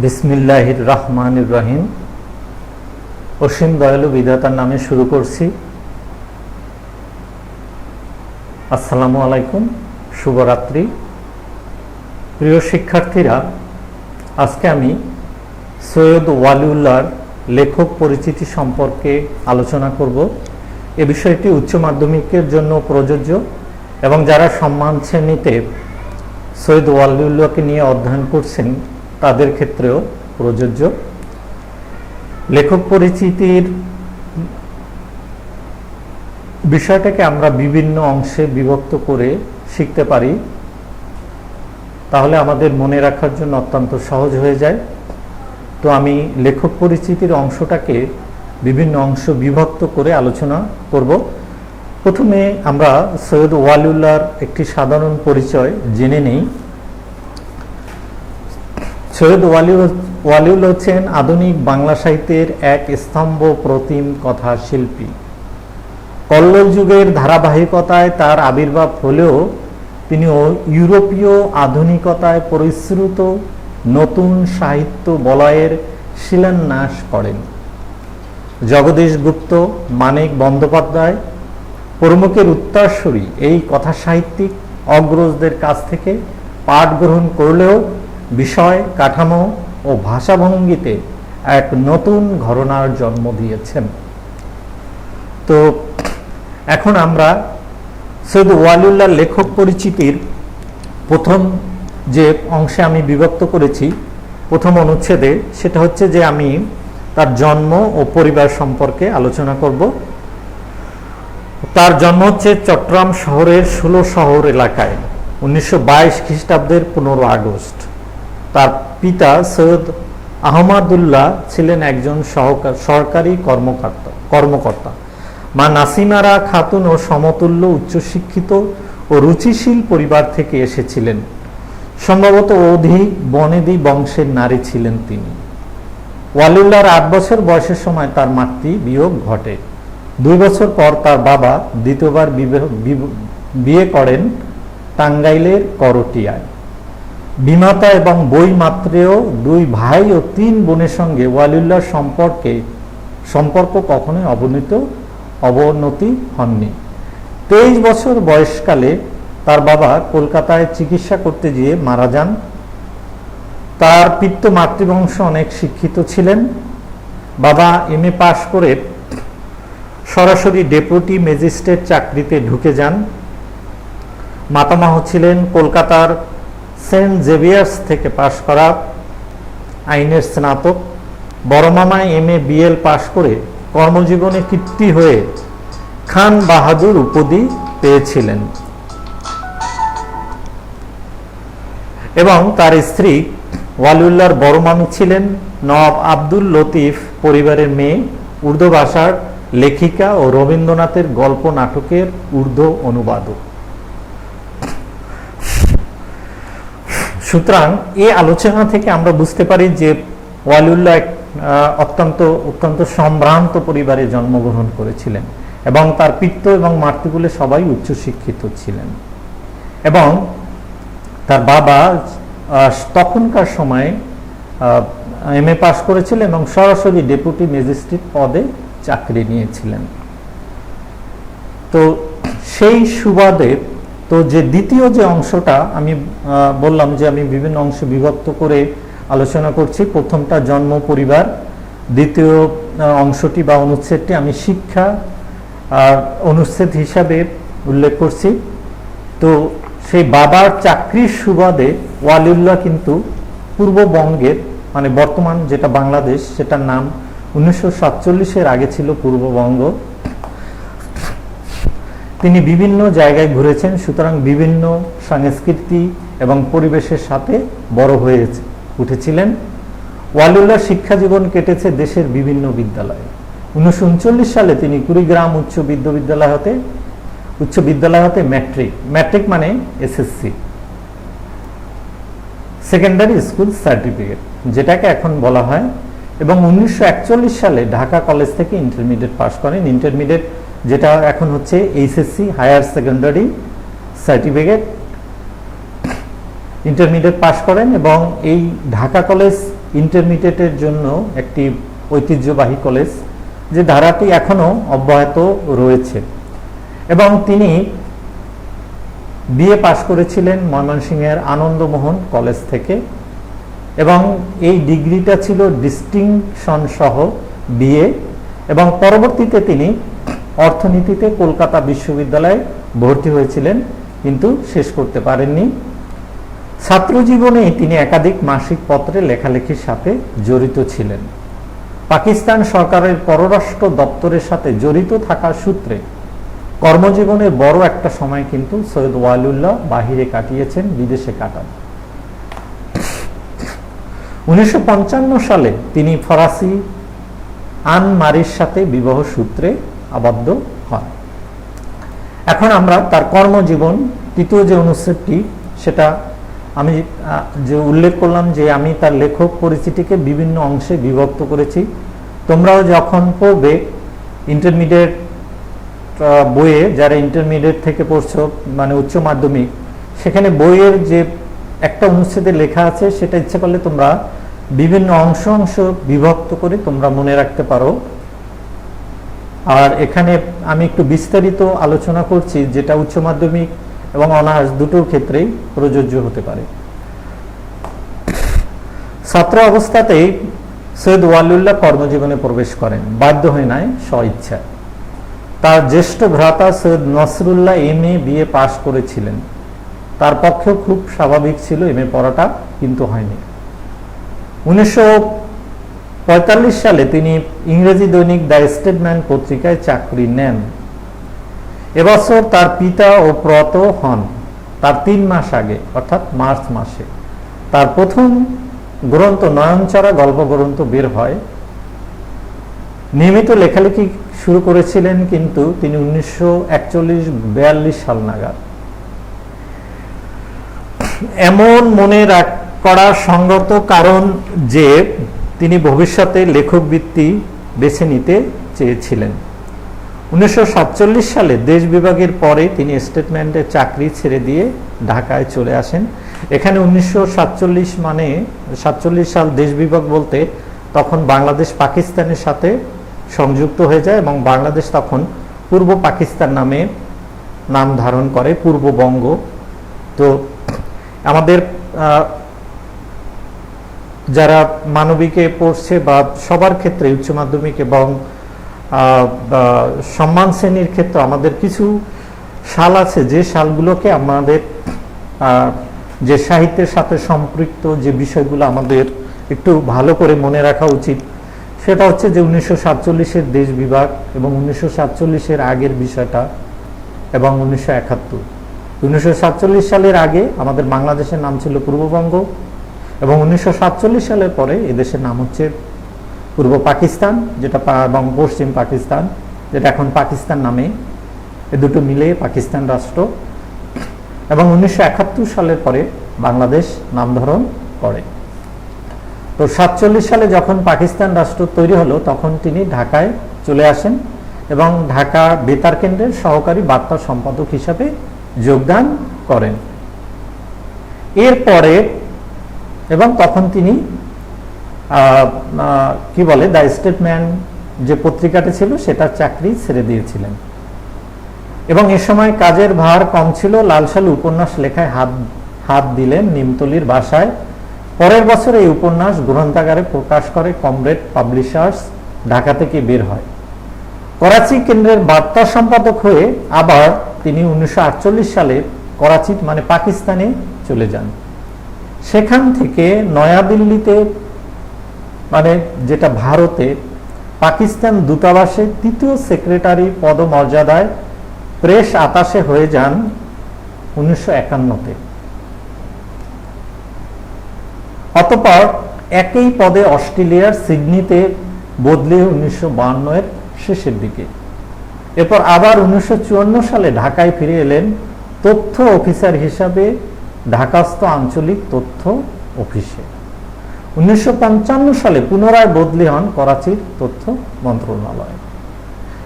বিসমিল্লাহির রহমানির রহিম। অসীম দয়ালু বিধাতার নামে শুরু করছি। আসসালামু আলাইকুম, শুভরাত্রি। প্রিয় শিক্ষার্থীরা, আজকে আমি সৈয়দ ওয়ালিউল্লাহর লেখক পরিচিতি সম্পর্কে আলোচনা করব। এ বিষয়টি উচ্চ মাধ্যমিকের জন্য প্রযোজ্য এবং যারা সম্মান শ্রেণীতে সৈয়দ ওয়ালিউল্লাহকে নিয়ে অধ্যয়ন করছেন তাদের ক্ষেত্রেও প্রযোজ্য। লেখক পরিচিতির বিষয়টাকে আমরা বিভিন্ন অংশে বিভক্ত করে শিখতে পারি, তাহলে আমাদের মনে রাখার জন্য অত্যন্ত সহজ হয়ে যায়। তো আমি লেখক পরিচিতির অংশটাকে বিভিন্ন অংশ বিভক্ত করে আলোচনা করব। প্রথমে আমরা সৈয়দ ওয়ালিউল্লাহর একটি সাধারণ পরিচয় জেনে নেই। সৈয়দ ওয়ালিউল্লাহ হচ্ছেন আধুনিক বাংলা সাহিত্যের এক স্তম্ভ প্রতিম কথা শিল্পী। কল্লোল যুগের ধারাবাহিকতায় তার আবির্ভাব হলেও তিনি ইউরোপীয় আধুনিকতায় পরিশ্রুত নতুন সাহিত্য বলয়ের শিলান্যাস করেন। জগদীশ গুপ্ত, মানিক বন্দ্যোপাধ্যায় প্রমুখের উত্তরসূরি এই কথা সাহিত্যিক অগ্রজদের কাছ থেকে পাঠ গ্রহণ করলেও বিষয়, কাঠামো ও ভাষাভঙ্গিতে এক নতুন ঘরানার জন্ম দিয়েছেন। তো এখন আমরা সৈয়দ ওয়ালিউল্লাহর লেখক পরিচিতির প্রথম যে অংশে আমি বিভক্ত করেছি, প্রথম অনুচ্ছেদে, সেটা হচ্ছে যে আমি তার জন্ম ও পরিবার সম্পর্কে আলোচনা করব। তার জন্ম হচ্ছে চট্টগ্রাম শহরের ১৬ শহর এলাকায় ১৯২২ খ্রিস্টাব্দের ১৫ আগস্ট। তার পিতা সৈয়দ আহমদুল্লাহ ছিলেন একজন সরকারি কর্মকর্তা। মা নাসিমারা খাতুন ও সমতুল্য উচ্চশিক্ষিত ও রুচিশীল পরিবার থেকে এসেছিলেন। সম্ভবত অধিক বনেদি বংশের নারী ছিলেন তিনি। ওয়ালিউল্লাহর ৮ বছর বয়সের সময় তার মাতৃ বিয়োগ ঘটে। ২ বছর পর তার বাবা দ্বিতীয়বার বিয়ে করেন টাঙ্গাইলের করটিয়ায়। বিমাতা এবং বই মাত্রেও ২ ভাই ও ৩ বোনের সঙ্গে ওয়ালিউল্লাহর সম্পর্ক কখনোই অবনতি হননি। ২৩ বছর বয়সকালে তার বাবা কলকাতায় চিকিৎসা করতে গিয়ে মারা যান। তার পিতৃ মাতৃবংশ অনেক শিক্ষিত ছিলেন। বাবা MA পাশ করে সরাসরি ডেপুটি ম্যাজিস্ট্রেট চাকরিতে ঢুকে যান। মাতামহ ছিলেন কলকাতার সেন্ট জেভিয়ার্স থেকে পাশ করা আইনের স্নাতক। বড় মামা MA BL পাশ করে কর্মজীবনে কীর্তি হয়ে খান বাহাদুর উপাধি পেয়েছিলেন এবং তার স্ত্রী ওয়ালিউল্লাহর বড় মামি ছিলেন নওয়াব আব্দুল লতিফ পরিবারের মেয়ে, উর্দু ভাষার লেখিকা ও রবীন্দ্রনাথের গল্প নাটকের উর্দু অনুবাদক। সুতরাং এই আলোচনা থেকে আমরা বুঝতে পারি যে ওয়ালিউল্লাহ অত্যন্ত সম্ভ্রান্ত পরিবারে জন্মগ্রহণ করেছিলেন এবং তার পিতৃ এবং মাতৃকুলে সবাই উচ্চশিক্ষিত ছিলেন এবং তার বাবা তখনকার সময়ে MA পাশ করেছিলেন এবং সরাসরি ডেপুটি ম্যাজিস্ট্রেট পদে চাকরি নিয়েছিলেন। তো সেই সুবাদে তো যে দ্বিতীয় যে অংশটা আমি বললাম যে আমি বিভিন্ন অংশে বিভক্ত করে আলোচনা করছি। প্রথমটা জন্ম, পরিবার, দ্বিতীয় অংশটি বা অনুচ্ছেদটি আমি শিক্ষা অনুচ্ছেদ হিসাবে উল্লেখ করছি। তো সেই বাবার চাকরির সুবাদে ওয়ালিউল্লাহ কিন্তু পূর্ববঙ্গের, মানে বর্তমান যেটা বাংলাদেশ, সেটার নাম ১৯৪৭-এর আগে ছিল পূর্ববঙ্গ, তিনি বিভিন্ন জায়গায় ঘুরেছেন। সুতরাং বিভিন্ন সংস্কৃতি এবং পরিবেশের সাথে বড় হয়ে উঠেছিলেন। ওয়ালিউল্লাহ শিক্ষা জীবন কেটেছে দেশের বিভিন্ন বিদ্যালয়ে। ১৯৩৯ সালে তিনি কুড়িগ্রাম উচ্চ বিদ্যালয় হতে ম্যাট্রিক মানে SSC, সেকেন্ডারি স্কুল সার্টিফিকেট যেটাকে এখন বলা হয়, এবং ১৯৪১ সালে ঢাকা কলেজ থেকে ইন্টারমিডিয়েট পাশ করেন। ইন্টারমিডিয়েট যেটা এখন হচ্ছে HSC, higher secondary certificate, intermediate pass করেন এবং এই ঢাকা কলেজ ইন্টারমিডিয়েটের জন্য একটি ঐতিহ্যবাহী কলেজ, যে ধারাটি এখনো অব্যাহত রয়েছে। এবং তিনি বিএ পাশ করেছিলেন ময়মনসিংহের আনন্দমোহন কলেজ থেকে, এবং এই ডিগ্রিটা ছিল ডিস্টিংশন সহ বিএ। এবং পরবর্তীতে তিনি অর্থনীতিতে কলকাতা বিশ্ববিদ্যালয়ে ভর্তি হয়েছিলেন, কিন্তু শেষ করতে পারেননি। ছাত্র জীবনে তিনি একাধিক মাসিক পত্রে লেখালেখির সাথে জড়িত ছিলেন। পাকিস্তান সরকারের পররাষ্ট্র দপ্তরের সাথে জড়িত থাকার সূত্রে কর্মজীবনের বড় একটা সময় কিন্তু সৈয়দ ওয়ালিউল্লাহ বাহিরে কাটিয়েছেন, বিদেশে কাটান। 1955 সালে তিনি ফরাসি আন মারির সাথে বিবাহ সূত্রে আবদ্ধ হন। এখন আমরা তার কর্মজীবন তৃতীয় যে অনুচ্ছেদটি, সেটা আমি যে উল্লেখ করলাম যে আমি তার লেখক পরিচিতিকে বিভিন্ন অংশে বিভক্ত করেছি। তোমরাও যখন পড়বে ইন্টারমিডিয়েট বইয়ে, যারা ইন্টারমিডিয়েট থেকে পড়ছো মানে উচ্চ মাধ্যমিক, সেখানে বইয়ের যে একটা অনুচ্ছেদে লেখা আছে, সেটা ইচ্ছে করলে তোমরা বিভিন্ন অংশ অংশ বিভক্ত করে তোমরা মনে রাখতে পারো। আর এখানে আমি একটু বিস্তারিত আলোচনা করছি, যেটা উচ্চ মাধ্যমিক এবং অনার্স দুটোর ক্ষেত্রেই প্রযোজ্য হতে পারে। ছাত্র অবস্থাতেই সৈয়দ ওয়ালিউল্লাহ কর্মজীবনে প্রবেশ করেন, বাধ্য হয়ে নয়, স্বইচ্ছা। তার জ্যেষ্ঠ ভ্রাতা সৈয়দ নসরুল্লাহ এমএ বিএ পাশ করেছিলেন। তার পক্ষেও খুব স্বাভাবিক ছিল এমএ পড়াটা, কিন্তু হয়নি। 1945 সালে তিনি ইংরেজি দৈনিক দ্য স্টেটম্যান পত্রিকায় চাকরি নেন। এবছর তার পিতা ও প্রত হন তার 3 মাস আগে, অর্থাৎ মার্চ মাসে। তার প্রথম গ্রন্থ নয়নচড়া গল্প গ্রন্থ বের হয়। নিয়মিত লেখালেখি শুরু করেছিলেন, কিন্তু তিনি 1941-42 সাল নাগাদ। এমন মনে করা সঙ্গত কারণ যে তিনি ভবিষ্যতে লেখক বৃত্তি বেছে নিতে চেয়েছিলেন। 1947 সালে দেশ বিভাগের পরে তিনি স্টেটমেন্টের চাকরি ছেড়ে দিয়ে ঢাকায় চলে আসেন। এখানে 1947 মানে 47 সাল দেশ বিভাগ বলতে তখন বাংলাদেশ পাকিস্তানের সাথে সংযুক্ত হয়ে যায়, এবং বাংলাদেশ তখন পূর্ব পাকিস্তান নামে নাম ধারণ করে, পূর্ববঙ্গ। তো আমাদের যারা মানবিকে পড়ছে বা সবার ক্ষেত্রে উচ্চ মাধ্যমিক এবং সম্মান শ্রেণীর ক্ষেত্রে আমাদের কিছু সাল আছে, যে সালগুলোকে আমাদের যে সাহিত্যের সাথে সম্পৃক্ত যে বিষয়গুলো আমাদের একটু ভালো করে মনে রাখা উচিত। সেটা হচ্ছে যে 1947-এর দেশ বিভাগ এবং 1947-এর আগের বিষয়টা, এবং 1971 সালের আগে আমাদের বাংলাদেশের নাম ছিল পূর্ববঙ্গ, এবং 1947 সালের পরে এদেশের নাম হচ্ছে পূর্ব পাকিস্তান, যেটা এবং পশ্চিম পাকিস্তান, যেটা এখন পাকিস্তান নামে, এ দুটো মিলে পাকিস্তান রাষ্ট্র। এবং 1971 সালের পরে বাংলাদেশ নামকরণ করে। তো 47 সালে যখন পাকিস্তান রাষ্ট্র তৈরি হলো, তখন তিনি ঢাকায় চলে আসেন এবং ঢাকা বেতার কেন্দ্রের সহকারী বার্তা সম্পাদক হিসাবে যোগদান করেন। এরপরে এবং তখন তিনি কি বলে দ্য স্টেটম্যান যে পত্রিকাটি ছিল, সেটার চাকরি ছেড়ে দিয়েছিলেন। এবং এ সময় কাজের ভার কম ছিল। লালসালু উপন্যাস লেখায় হাত দিলেন নিমতলির বাসায়। পরের বছর এই উপন্যাস গ্রন্থাগারে প্রকাশ করে কমরেড পাবলিশার্স, ঢাকা থেকে বের হয়। করাচি কেন্দ্রের বার্তা সম্পাদক হয়ে আবার তিনি 1948 সালে করাচি মানে পাকিস্তানে চলে যান। সেখান থেকে নয়াদিল্লিতে মানে যেটা ভারতে পাকিস্তান দূতাবাসে 3য় সেক্রেটারি পদমর্যাদায় প্রেস আতাশে হয়ে যান 1951-তে। অতঃপর একই পদে অস্ট্রেলিয়ার সিডনিতে বদলে 1952-এর শেষের দিকে। এরপর আবার 1954 সালে ঢাকায় ফিরে এলেন তথ্য অফিসার হিসাবে ঢাকাস্থ আঞ্চলিক তথ্য অফিসে। 1955 সালে পুনরায় বদলি হন করাচির তথ্য মন্ত্রণালয়ে।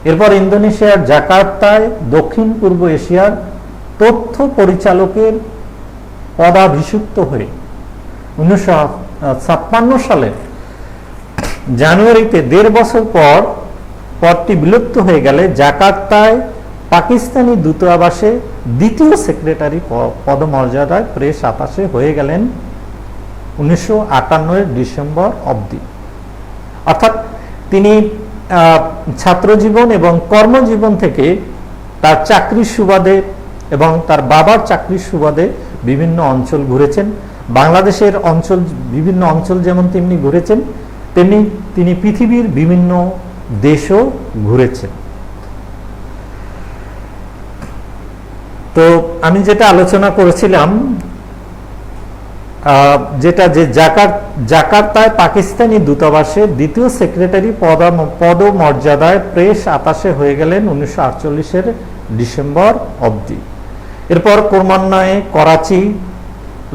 এরপর ইন্দোনেশিয়ার জাকার্তায় দক্ষিণ পূর্ব এশিয়ার তথ্য পরিচালকের পদাভিষিক্ত হয়ে 1956 সালের জানুয়ারিতে 1.5 বছর পর পদটি বিলুপ্ত হয়ে গেলে জাকার্তায় পাকিস্তানি দূতাবাসে দ্বিতীয় সেক্রেটারি পদমর্যাদায় প্রেস আতাশে হয়ে গেলেন 1958 ডিসেম্বর অবধি। অর্থাৎ তিনি ছাত্রজীবন এবং কর্মজীবন থেকে তার চাকরির সুবাদে এবং তার বাবার চাকরির সুবাদে বিভিন্ন অঞ্চল ঘুরেছেন। বাংলাদেশের বিভিন্ন অঞ্চল যেমন তেমনি ঘুরেছেন, তেমনি তিনি পৃথিবীর বিভিন্ন দেশও ঘুরেছেন। তো আমি যেটা আলোচনা করেছিলাম, যেটা যে জাকার্তায় পাকিস্তানি দূতাবাসের দ্বিতীয় সেক্রেটারি পদমর্যাদায় প্রেস আতাশে হয়ে গেলেন 1948 ডিসেম্বর অবধি। এরপর ক্রমান্বয়ে করাচি,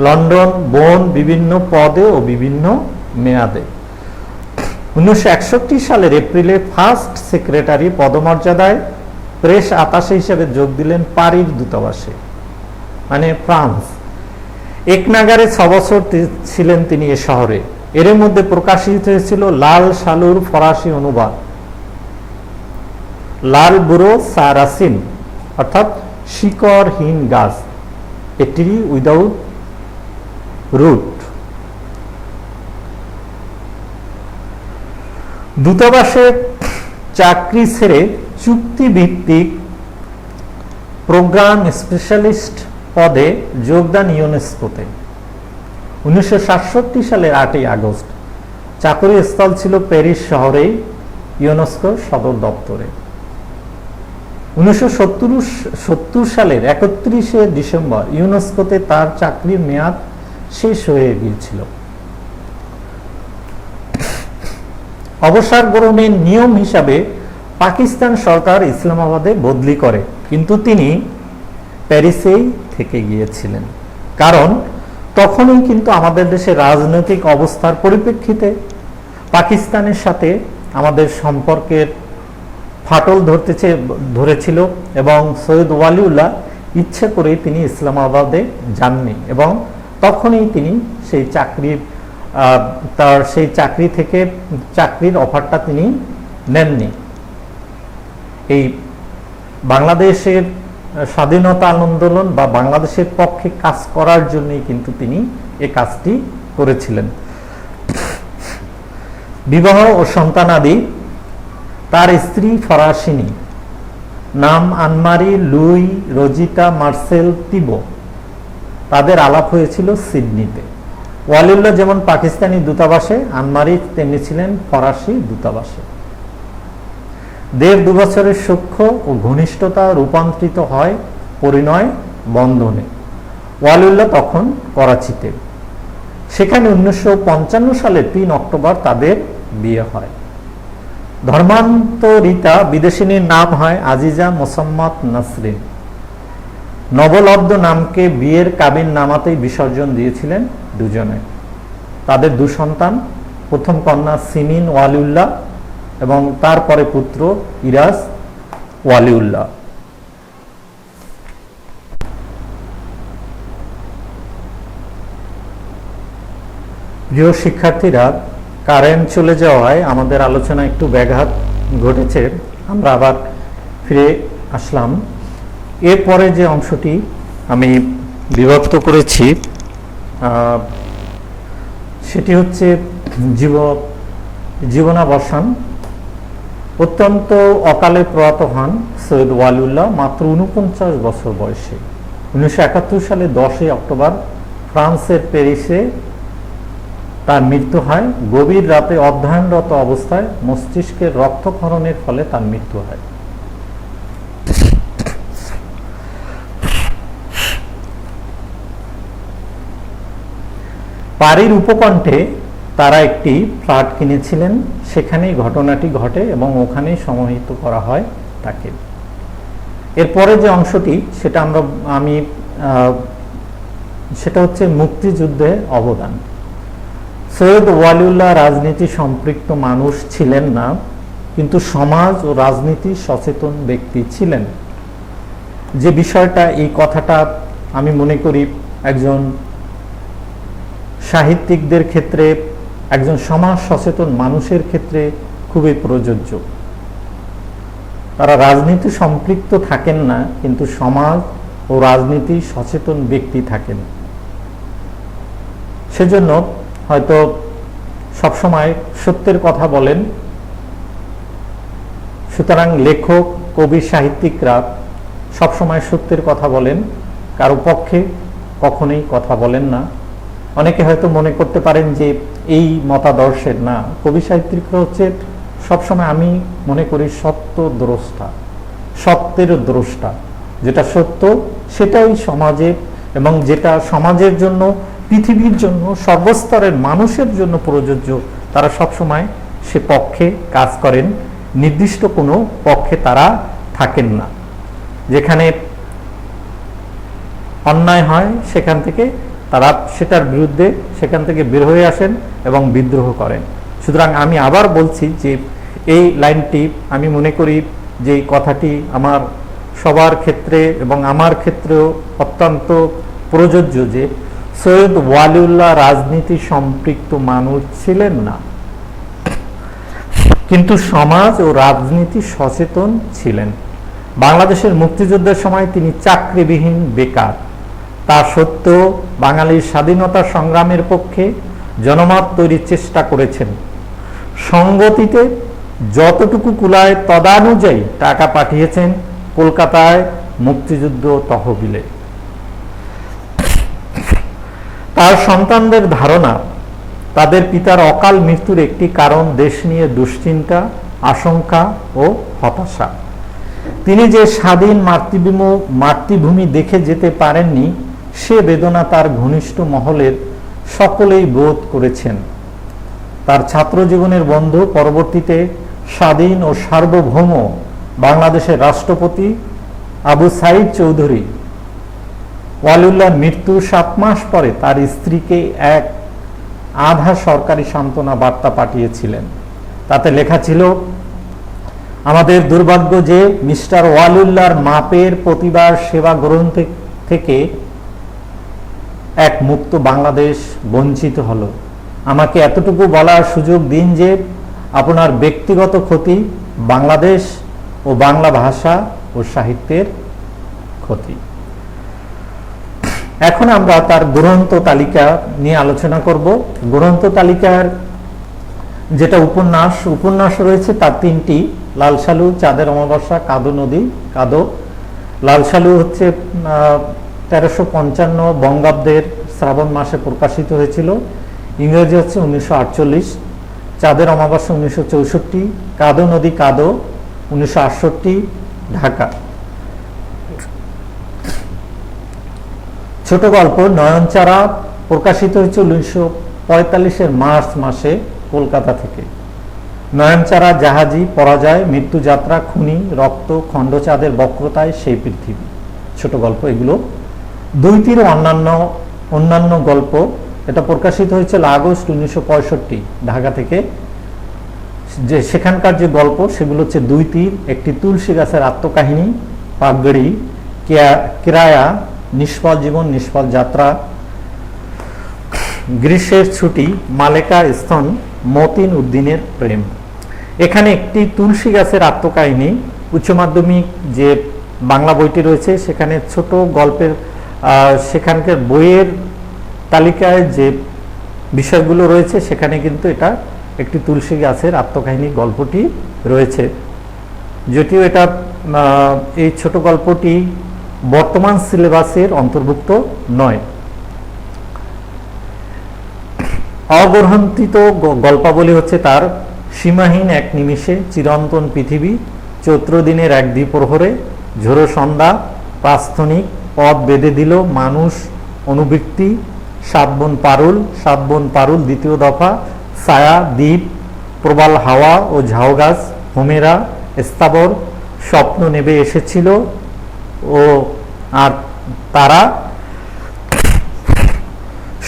লন্ডন, বোন বিভিন্ন পদে ও বিভিন্ন মেয়াদে 1961 সালের এপ্রিলে ফার্স্ট সেক্রেটারি পদমর্যাদায় প্রেস আতাশে হিসেবে যোগ দিলেন পারির দূতাবাসে, মানে ফ্রান্স। এক নাগারে 6 বছর ছিলেন তিনি এ শহরে। এর মধ্যে প্রকাশিত হয়েছিল লাল সালুর ফরাসি অনুবাদ, লাল বুড়ো সারাসিন, অর্থাৎ শিকড়হীন গাছ, এ ট্রি উইদাউট রুট। দূতাবাসে চাকরি ছেড়ে চুক্তিভিত্তিক প্রোগ্রাম স্পেশালিস্ট পদে যোগদান ইউনেস্কোতে 1967 সালের 8 আগস্ট। চাকরি স্থল ছিল প্যারিস শহরেই ইউনেস্কোর সদর দপ্তরে। 1970 সালের 31 ডিসেম্বর ইউনেস্কোতে তার চাকরির মেয়াদ শেষ হয়ে গিয়েছিল। অবসর গ্রহণের নিয়ম হিসাবে পাকিস্তান সরকার ইসলামাবাদে বদলি করে, কিন্তু তিনি প্যারিসেই থেকে গিয়েছিলেন। কারণ তখনই কিন্তু আমাদের দেশের রাজনৈতিক অবস্থার পরিপ্রেক্ষিতে পাকিস্তানের সাথে আমাদের সম্পর্কের ফাটল ধরেছিল এবং সৈয়দ ওয়ালিউল্লাহ ইচ্ছে করেই তিনি ইসলামাবাদে যাননি এবং তখনই তিনি সেই চাকরি থেকে চাকরির অফারটা তিনি নেননি। এই বাংলাদেশের স্বাধীনতা আন্দোলন বা বাংলাদেশের পক্ষে কাজ করার জন্যই কিন্তু তিনি এই কাজটি করেছিলেন। বিবাহ ও সন্তানাদি, তার স্ত্রী ফরাসিনী, নাম আনমারি, লুই, রোজিতা, মার্সেল, তিবো। তাদের আলাপ হয়েছিল সিডনিতে। ওয়ালিউল্লাহ যেমন পাকিস্তানি দূতাবাসে, আনমারি তেমনি ছিলেন ফরাসি দূতাবাসে। 1.5-2 বছরের সখ্য ও ঘনিষ্ঠতা রূপান্তরিত হয় পরিণয় বন্ধনে। ওয়ালিউল্লাহ তখন করাচিতে। সেখানে 1955 সালের 3 অক্টোবর তাদের বিয়ে হয়। ধর্মান্তরিতা বিদেশিনীর নাম হয় আজিজা মোসাম্মদ নাসরিন। নবলব্ধ নামকে বিয়ের কাবিন নামাতেই বিসর্জন দিয়েছিলেন দুজনে। তাদের 2 সন্তান, প্রথম কন্যা সিমিন ওয়ালিউল্লাহ এবং তারপরে পুত্র ইরাজ ওয়ালিউল্লাহ। প্রিয় শিক্ষার্থীরা, কারেন্ট চলে যাওয়ায় আমাদের আলোচনা একটু ব্যাঘাত ঘটেছে। আমরা আবার ফিরে আসলাম। এরপরে যে অংশটি আমি বিভক্ত করেছি সেটি হচ্ছে জীবনাবসান। অত্যন্ত অকালে প্রয়াত হন সৈয়দ ওয়ালিউল্লাহ মাত্র 49 বছর বয়সে। 1971 সালে 10 অক্টোবর ফ্রান্সের প্যারিসে তার মৃত্যু হয়। গভীর রাতে অধ্যয়নরত অবস্থায় মস্তিষ্কের রক্তক্ষরণের ফলে তার মৃত্যু হয়। পারির উপকণ্ঠে তারা একটি ফ্ল্যাট কিনেছিলেন, সেখানেই ঘটনাটি ঘটে এবং ওখানেই সমাহিত করা হয় তাকে। এরপরে যে অংশটি সেটা হচ্ছে মুক্তিযুদ্ধে অবদান। সৈয়দ ওয়ালিউল্লাহ রাজনীতি সম্পৃক্ত মানুষ ছিলেন না, কিন্তু সমাজ ও রাজনীতি সচেতন ব্যক্তি ছিলেন। যে বিষয়টা, এই কথাটা আমি মনে করি একজন সাহিত্যিকদের ক্ষেত্রে, একজন সমাজ সচেতন মানুষের ক্ষেত্রে খুবই প্রযোজ্য। তারা রাজনীতি সম্পৃক্ত থাকেন না, কিন্তু সমাজ ও রাজনীতি সচেতন ব্যক্তি থাকেন। সেজন্য হয়তো সবসময় সত্যের কথা বলেন। সুতরাং লেখক, কবি, সাহিত্যিকরা সবসময় সত্যের কথা বলেন, কারো পক্ষে কখনোই কথা বলেন না। অনেকে হয়তো মনে করতে পারেন যে এই মতাদর্শের না, কবি সাহিত্যিকরা হচ্ছে সবসময়, আমি মনে করি, সত্য দ্রষ্টা, সত্যের দ্রষ্টা। যেটা সত্য সেটাই সমাজে, এবং যেটা সমাজের জন্য, পৃথিবীর জন্য, সর্বস্তরের মানুষের জন্য প্রযোজ্য, তারা সবসময় সে পক্ষে কাজ করেন। নির্দিষ্ট কোনো পক্ষে তারা থাকেন না। যেখানে অন্যায় হয় সেখান থেকে তারা সেটার বিরুদ্ধে সেখান থেকে বের হয়ে আসেন এবং বিদ্রোহ করেন। সুতরাং আমি আবার বলছি যে এই লাইনটি, আমি মনে করি যে এই কথাটি আমার সবার ক্ষেত্রে এবং আমার ক্ষেত্রেও অত্যন্ত প্রযোজ্য, যে সৈয়দ ওয়ালিউল্লাহ রাজনীতি সম্পৃক্ত মানুষ ছিলেন না, কিন্তু সমাজ ও রাজনীতি সচেতন ছিলেন। বাংলাদেশের মুক্তিযুদ্ধের সময় তিনি চাকরিবিহীন বেকার, তা সত্ত্বেও বাঙালির স্বাধীনতা সংগ্রামের পক্ষে জনমত তৈরির চেষ্টা করেছেন। সঙ্গতিতে যতটুকু কুলায় তদানুযায়ী টাকা পাঠিয়েছেন কলকাতায় মুক্তিযুদ্ধ তহবিলে। তার সন্তানদের ধারণা, তাদের পিতার অকাল মৃত্যুর একটি কারণ দেশ নিয়ে দুশ্চিন্তা, আশঙ্কা ও হতাশা। তিনি যে স্বাধীন মাতৃভূমি দেখে যেতে পারেননি, সে বেদনা তার ঘনিষ্ঠ মহলের সকলেই বোধ করেছেন। তার ছাত্র জীবনের বন্ধু, পরবর্তীতে স্বাধীন ও সার্বভৌম বাংলাদেশের রাষ্ট্রপতি আবু সাইদ চৌধুরী ওয়ালিউল্লাহর মৃত্যুর 7 মাস পরে তার স্ত্রীকে এক আধা সরকারি সান্ত্বনা বার্তা পাঠিয়েছিলেন। তাতে লেখা ছিল, আমাদের দুর্ভাগ্য যে মিস্টার ওয়ালিউল্লাহর মাপের প্রতিবার সেবা গ্রহণ থেকে এক মুক্ত বাংলাদেশ বঞ্চিত হলো। আমাকে এতটুকু বলার সুযোগ দিন যে আপনার ব্যক্তিগত ক্ষতি বাংলাদেশ ও বাংলা ভাষা ও সাহিত্যের ক্ষতি। এখন আমরা তার গ্রন্থ তালিকা নিয়ে আলোচনা করব। গ্রন্থ তালিকার যেটা উপন্যাস রয়েছে তার 3টি, লাল সালু, চাঁদের অমাবস্যা, কাদো নদী কাদো। লাল সালু হচ্ছে 1355 বঙ্গাব্দের শ্রাবণ মাসে প্রকাশিত হয়েছিল, ইংরেজি হচ্ছে 1948। চাঁদের অমাবস্যা 1964, কাদো নদী কাদো 1968 ঢাকা। ছোট গল্প নয়নচারা প্রকাশিত হয়েছে 1945 মার্চ মাসে কলকাতা থেকে। নয়নচারা, জাহাজি, পরাজয়, মৃত্যুযাত্রা, খুনি, রক্ত, খণ্ডচাঁদের বক্রতায় সেই পৃথিবী, ছোট গল্প এগুলো। 2টির অন্যান্য গল্প, এটা প্রকাশিত হয়েছিল আগস্ট 1965 ঢাকা থেকে। যে সেখানকার যে গল্প সেগুলো হচ্ছে 2টির, একটি তুলসী গাছের আত্মকাহিনী, পাগড়ি, কিরায়া, নিষ্ফল জীবন, নিষ্ফল যাত্রা, গ্রীষ্মের ছুটি, মালেকা স্তন, মতিন উদ্দিনের প্রেম। এখানে একটি তুলসী গাছের আত্মকাহিনী, উচ্চ মাধ্যমিক যে বাংলা বইটি রয়েছে সেখানে ছোট গল্পের সেখানকার বইয়ের তালিকায় যে বিষয়গুলো রয়েছে সেখানে কিন্তু এটা একটি তুলসী গাছের আত্মকাহিনী গল্পটি রয়েছে। যদিও এটা এই ছোট গল্পটি বর্তমান সিলেবাসের অন্তর্ভুক্ত নয়। অগ্রন্থিত গল্পাবলী হচ্ছে তার সীমাহীন এক নিমিষে, চিরন্তন পৃথিবী, চৈত্র দিনের এক দ্বিপ্রহরে, ঝোড়ো সন্ধ্যা, প্রাস্তনিক, পথ বেঁধে দিল মানুষ, অনুবৃত্তি, 7 বন পারুল, দ্বিতীয় দফা, ছায়া, দ্বীপ, প্রবাল হাওয়া ও ঝাউ গাছ, হোমেরা, স্থাবর, স্বপ্ন নেবে এসেছিল ও আর তারা,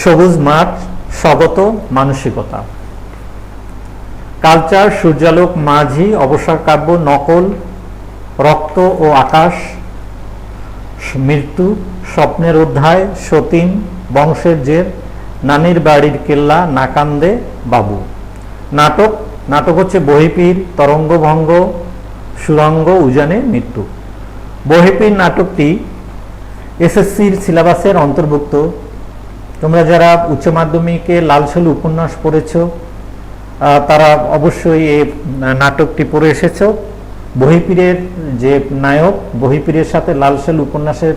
সবুজ মাঠ, স্বগত মানসিকতা। কালচার, সূর্যালোক, মাঝি, অবসর কাব্য, নকল, রক্ত ও আকাশ, মৃত্যু, স্বপ্নের অধ্যায়, সতীন, বংশের জের, নানির বাড়ির কেল্লা, না কান্দে বাবু। নাটক হচ্ছে বহিপীর, তরঙ্গভঙ্গ, সুরঙ্গ, উজানে মৃত্যু। বহিপীর নাটকটি এসএসসির সিলেবাসের অন্তর্ভুক্ত। তোমরা যারা উচ্চ মাধ্যমিকে লালসালু উপন্যাস পড়েছ তারা অবশ্যই এই নাটকটি পড়ে এসেছ। বহিপীরের যে নায়ক, বহিপীরের সাথে লালসালু উপন্যাসের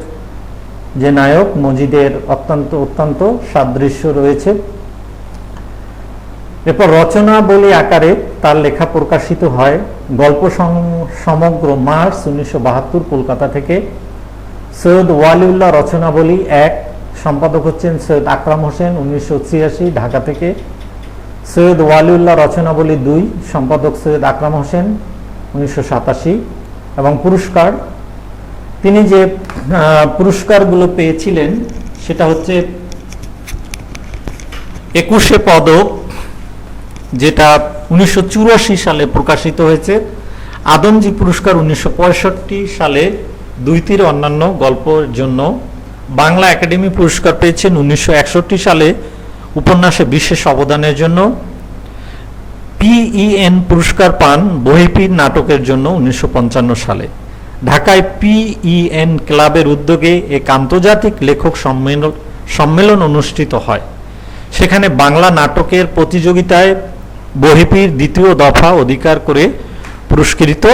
যে নায়ক মজিদের অত্যন্ত সাদৃশ্য রয়েছে। এরপর রচনাবলী আকারে তার লেখা প্রকাশিত হয় গল্প সমগ্র, মার্চ 1972 কলকাতা থেকে। সৈয়দ ওয়ালিউল্লাহ রচনাবলী 1, সম্পাদক হচ্ছেন সৈয়দ আকরাম হোসেন, 1983 ঢাকা থেকে। সৈয়দ ওয়ালিউল্লাহ রচনাবলী 2, সম্পাদক সৈয়দ আকরাম হোসেন, 1987। এবং পুরস্কার, তিনি যে পুরস্কারগুলো পেয়েছিলেন সেটা হচ্ছে 21 পদক, যেটা 1984 সালে প্রকাশিত হয়েছে। আদমজী পুরস্কার 1965 সালে 2টির অন্যান্য গল্পের জন্য। বাংলা একাডেমি পুরস্কার পেয়েছেন 1961 সালে উপন্যাসে বিশেষ অবদানের জন্য। PEN পুরস্কার পান বহিপীর নাটকের জন্য 1955 সালে। ঢাকায় PEN ক্লাবের উদ্যোগে এক আন্তর্জাতিক লেখক সম্মেলন অনুষ্ঠিত হয়। সেখানে বাংলা নাটকের প্রতিযোগিতায় বহিপীর 2য় দফা অধিকার করে পুরস্কৃত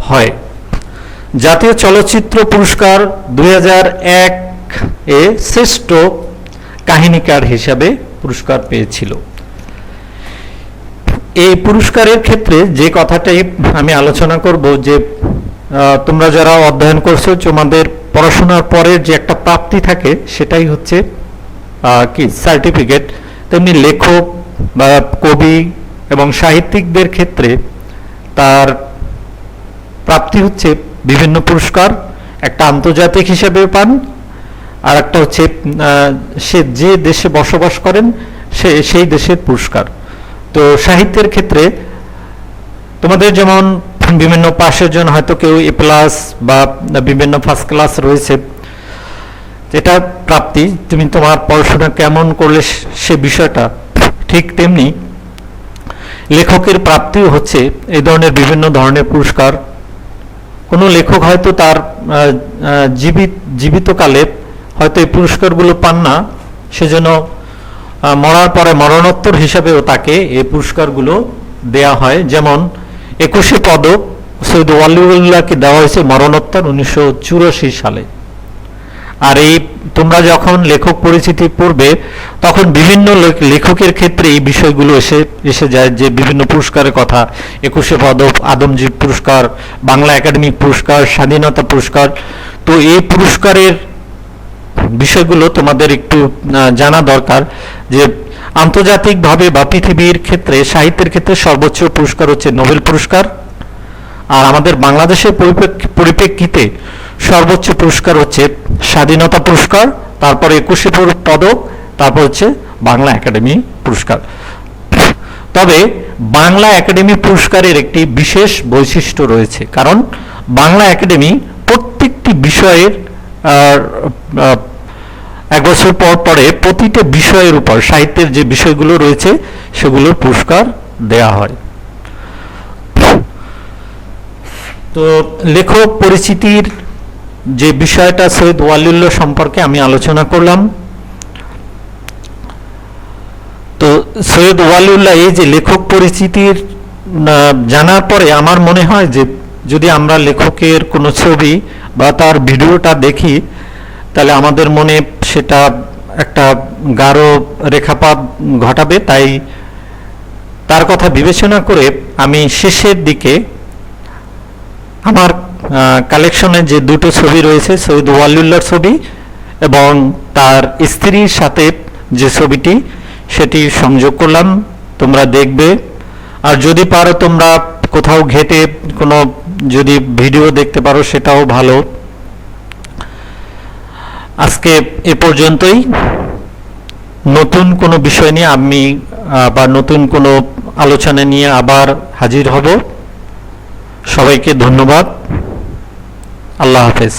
হয়। জাতীয় চলচ্চিত্র পুরস্কার 2001 এ শ্রেষ্ঠ কাহিনীকার হিসাবে পুরস্কার পেয়েছিল। এই পুরস্কারের ক্ষেত্রে যে কথাটাই আমি আলোচনা করব, যে তোমরা যারা অধ্যয়ন করছো, তোমাদের পড়াশোনার পরের যে একটা প্রাপ্তি থাকে সেটাই হচ্ছে কি সার্টিফিকেট। তেমনি লেখক বা কবি এবং সাহিত্যিকদের ক্ষেত্রে তার প্রাপ্তি হচ্ছে বিভিন্ন পুরস্কার। একটা আন্তর্জাতিক হিসেবে পান, আর একটা হচ্ছে সে যে দেশে বসবাস করেন সেই দেশের পুরস্কার। তো সাহিত্যের ক্ষেত্রে তোমাদের যেমন বিভিন্ন পাশের জন্য হয়তো কেউ A+ বা বিভিন্ন ফার্স্ট ক্লাস রয়েছে, এটা প্রাপ্তি। তুমি তোমার পড়াশোনা কেমন করলে সে বিষয়টা, ঠিক তেমনি লেখকের প্রাপ্তিও হচ্ছে এই ধরনের বিভিন্ন ধরনের পুরস্কার। কোনো লেখক হয়তো তার জীবিতকালে হয়তো এই পুরস্কারগুলো পান না, সেজন্য মরার পরে মরণোত্তর হিসাবেও তাকে এই পুরস্কারগুলো দেয়া হয়। যেমন 21 পদক সৈয়দ ওয়ালিউল্লাহকে দেওয়া হয়েছে মরণোত্তর 1984 সালে। আর এই তোমরা যখন লেখক পরিচিতি পড়বে তখন বিভিন্ন লেখকের ক্ষেত্রে এই বিষয়গুলো এসে যায়, যে বিভিন্ন পুরস্কারের কথা। 21 পদক, আদমজী পুরস্কার, বাংলা একাডেমি পুরস্কার, স্বাধীনতা পুরস্কার। তো এই পুরস্কারের বিষয়গুলো তোমাদের একটু জানা দরকার, যে আন্তর্জাতিকভাবে বা পৃথিবীর ক্ষেত্রে সাহিত্যের ক্ষেত্রে সর্বোচ্চ পুরস্কার হচ্ছে নোবেল পুরস্কার। আর আমাদের বাংলাদেশের পরিপ্রেক্ষিতে সর্বোচ্চ পুরস্কার হচ্ছে স্বাধীনতা পুরস্কার, তারপর 21 পদক, তারপর হচ্ছে বাংলা একাডেমি পুরস্কার। তবে বাংলা একাডেমি পুরস্কারের একটি বিশেষ বৈশিষ্ট্য রয়েছে, কারণ বাংলা একাডেমি প্রত্যেকটি বিষয়ের 1 বছর পর পরে প্রতিটা বিষয়ের উপর সাহিত্যের যে বিষয়গুলো রয়েছে সেগুলোর পুরস্কার দেয়া হয়। তো লেখক পরিচিতির যে বিষয়টা সৈয়দ ওয়ালিউল্লাহ সম্পর্কে আমি আলোচনা করলাম। তো সৈয়দ ওয়ালিউল্লাহ এই যে লেখক পরিচিতির জানার পরে আমার মনে হয় যে যদি আমরা লেখকের কোনো ছবি বা তার ভিডিওটা দেখি তাহলে আমাদের মনে সেটা একটা গাঢ় রেখাপাত ঘটাবে। তাই তার কথা বিবেচনা করে আমি শেষের দিকে আমার কালেকশনে যে 2টো ছবি রয়েছে, সৈয়দ ওয়ালিউল্লাহর ছবি এবং তার স্ত্রীর সাথে যে ছবিটি, সেটি সংযোগ করলাম, তোমরা দেখবে। আর যদি পারো তোমরা কোথাও ঘেটে কোনো যদি ভিডিও দেখতে পারো সেটাও ভালো। আজকে এ পর্যন্তই। নতুন কোনো বিষয় নিয়ে আমি বা নতুন কোনো আলোচনা নিয়ে আবার হাজির হব। সবাইকে ধন্যবাদ। আল্লাহ হাফেজ।